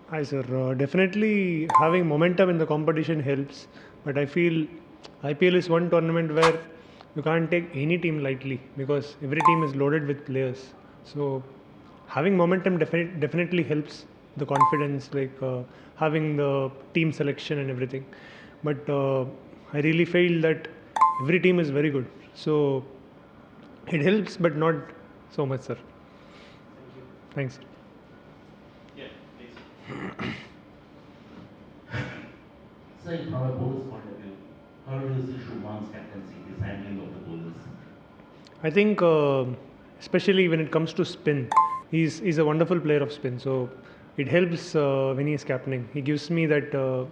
Hi, sir. Definitely having momentum in the competition helps, but I feel IPL is one tournament where you can't take any team lightly because every team is loaded with players. So having momentum definitely helps the confidence, like having the team selection and everything. But I really feel that every team is very good. So it helps, but not so much, sir. Thanks. So, from a bowler's point of view, how do you see Shubman's captaincy, his handling of the bowlers? I think, especially when it comes to spin, he's a wonderful player of spin. So it helps when he's captaining. He gives me that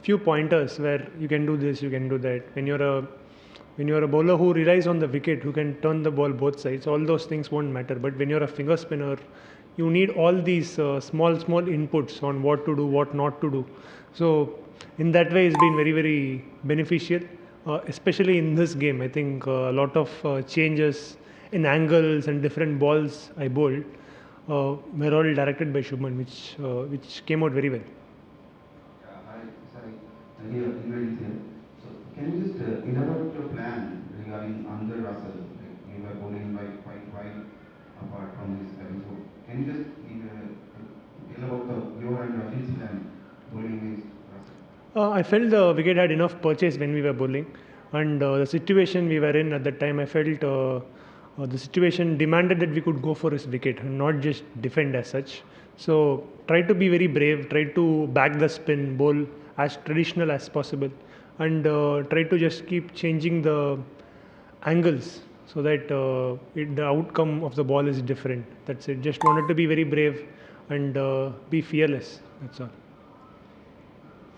few pointers where you can do this, you can do that. When you're a bowler who relies on the wicket, who can turn the ball both sides, all those things won't matter. But when you're a finger spinner, you need all these small inputs on what to do, what not to do. So in that way, it's been very very beneficial, especially in this game. I think a lot of changes in angles and different balls I bowled were all directed by Shubman, which came out very well. Yeah, hi, sorry. Here, Ingrid is here. So, can you just elaborate your plan regarding Andre Russell? Like, you were bowling like quite wide apart from his batting. So, can you just tell about your and Raji's plan bowling against Russell? I felt the wicket had enough purchase when we were bowling, and the situation we were in at that time, I felt the situation demanded that we could go for his wicket and not just defend as such. So, try to be very brave, try to back the spin, bowl as traditional as possible, and try to just keep changing the angles so that the outcome of the ball is different. That's it. Just wanted to be very brave and be fearless. That's all.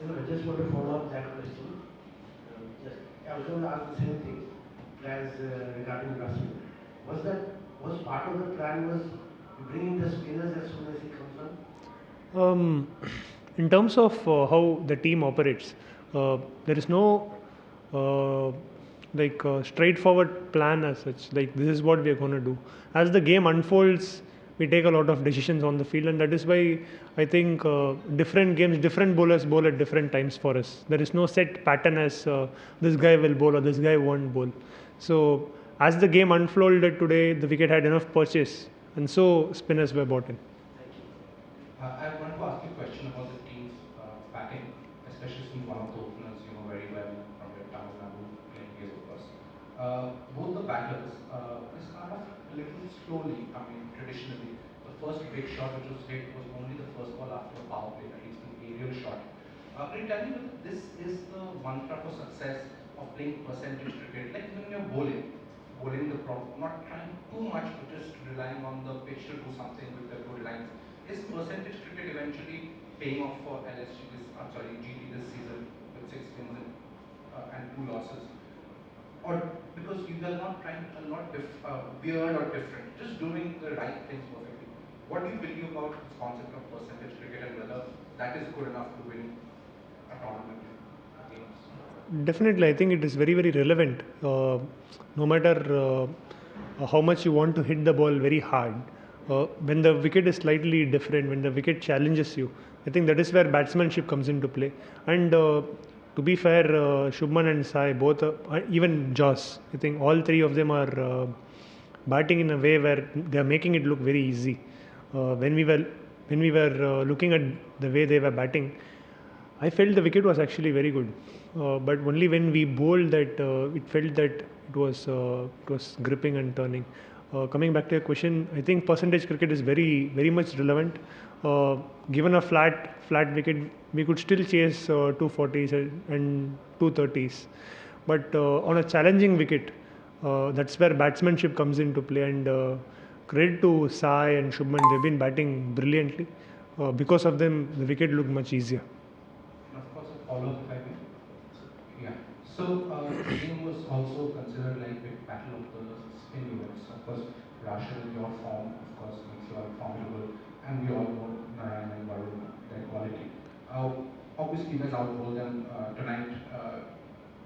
I just want to follow up that question. Just I was going to ask the same thing. Plans regarding Russell. Was that was part of the plan was you bring in the spinners as soon as he comes on? Um, in terms of how the team operates, there is no uh, straightforward plan as such. Like this is what we are going to do. As the game unfolds, we take a lot of decisions on the field, and that is why I think different games, different bowlers bowl at different times for us. There is no set pattern as this guy will bowl or this guy won't bowl. So as the game unfolded today, the wicket had enough purchase, and so spinners were brought in. Thank you. I wanted to ask you a question about the team's batting, especially since one of the openers you know very well from your Tamil Nadu playing days, of course. Both the batters, they start off a little slowly. I mean, traditionally, the first big shot which was hit was only the first ball after a power play, at least the aerial shot. Can you tell me whether this is the mantra for success of playing percentage cricket? Like even when you're bowling the not trying too much, but just relying on the pitch to do something with the good lines. Is percentage cricket eventually paying off for LSG this? I'm sorry, GT this season with 6 wins and 2 losses, or because you are not trying a lot weird or different, just doing the right things perfectly. What do you believe about this concept of percentage cricket and whether that is good enough to win a tournament games? Definitely, I think it is very, very relevant. No matter how much you want to hit the ball very hard, when the wicket is slightly different, when the wicket challenges you, I think that is where batsmanship comes into play. And to be fair, Shubman and Sai, both, even Joss, I think all three of them are batting in a way where they are making it look very easy. When we were looking at the way they were batting, I felt the wicket was actually very good, but only when we bowled that it felt that it was gripping and turning. Coming back to your question, I think percentage cricket is very very much relevant. Given a flat wicket, we could still chase 240s and 230s, but on a challenging wicket, that's where batsmanship comes into play. And credit to Sai and Shubman, they've been batting brilliantly. Because of them, the wicket looked much easier. And of course, a follow-up, if I may. Yeah. So this game was also considered like a battle of the spin units. Of course, Rashid, your form, of course, makes you all formidable, and we all know Narayan and Varun, their quality. Obviously, you guys outbowled them tonight.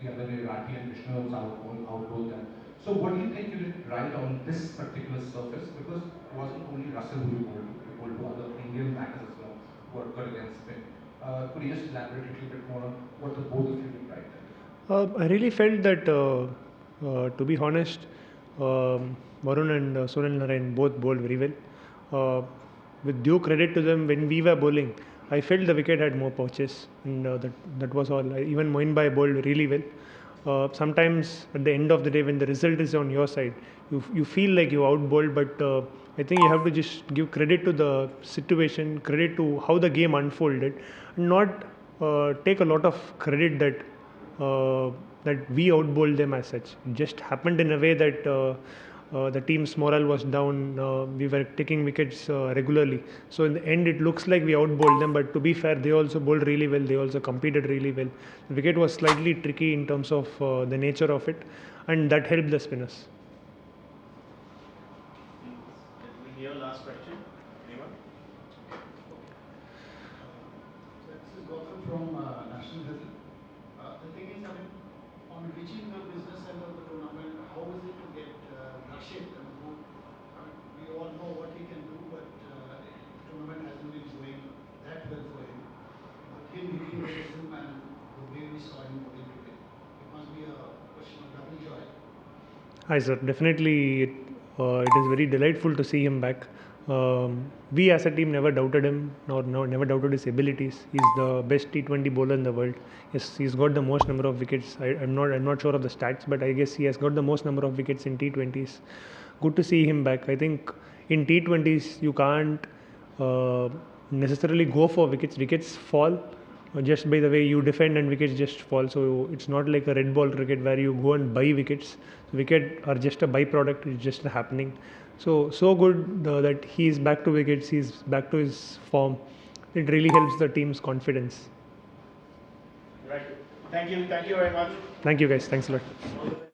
The other day, Rathi and Krishna also outbowled them. So, what do you think you did right on this particular surface? Because it wasn't only Russell who you bowled to other Indian batters as well. got against spin. Could you just elaborate a little bit more on what the both of you did right there? I really felt that, to be honest, Varun and Sunil Narayan both bowled very well. With due credit to them, when we were bowling, I felt the wicket had more pouches, and that was all. Even Moin Bhai bowled really well. Sometimes at the end of the day, when the result is on your side, you feel like you outbowled, but I think you have to just give credit to the situation, credit to how the game unfolded, and not take a lot of credit uh, that we outbowled them as such. It just happened in a way that the team's morale was down. We were taking wickets regularly. So in the end, it looks like we outbowled them. But to be fair, they also bowled really well. They also competed really well. The wicket was slightly tricky in terms of the nature of it, and that helped the spinners. Can we hear last question? Anyone? So this is Gautam from National Health. The thing is, I mean, on reaching the business end of the tournament, how is it to get Rashid? I mean, we all know what he can do, but the tournament hasn't been going that well for him. But him hitting the rhythm and the way we saw him bowling today, it must be a question of double joy. Hi, sir. Definitely, it is very delightful to see him back. We as a team never doubted him, nor never doubted his abilities. He's the best T20 bowler in the world. Yes, he's got the most number of wickets. I'm not sure of the stats, but I guess he has got the most number of wickets in T20s. Good to see him back. I think in T20s you can't uh, necessarily go for wickets. Wickets fall just by the way you defend, and wickets just fall. So it's not like a red ball cricket where you go and buy wickets. Wicket are just a byproduct. It's just happening. So good that he's back to wickets. He's back to his form. It really helps the team's confidence. Right. Thank you. Thank you very much. Thank you guys. Thanks a lot.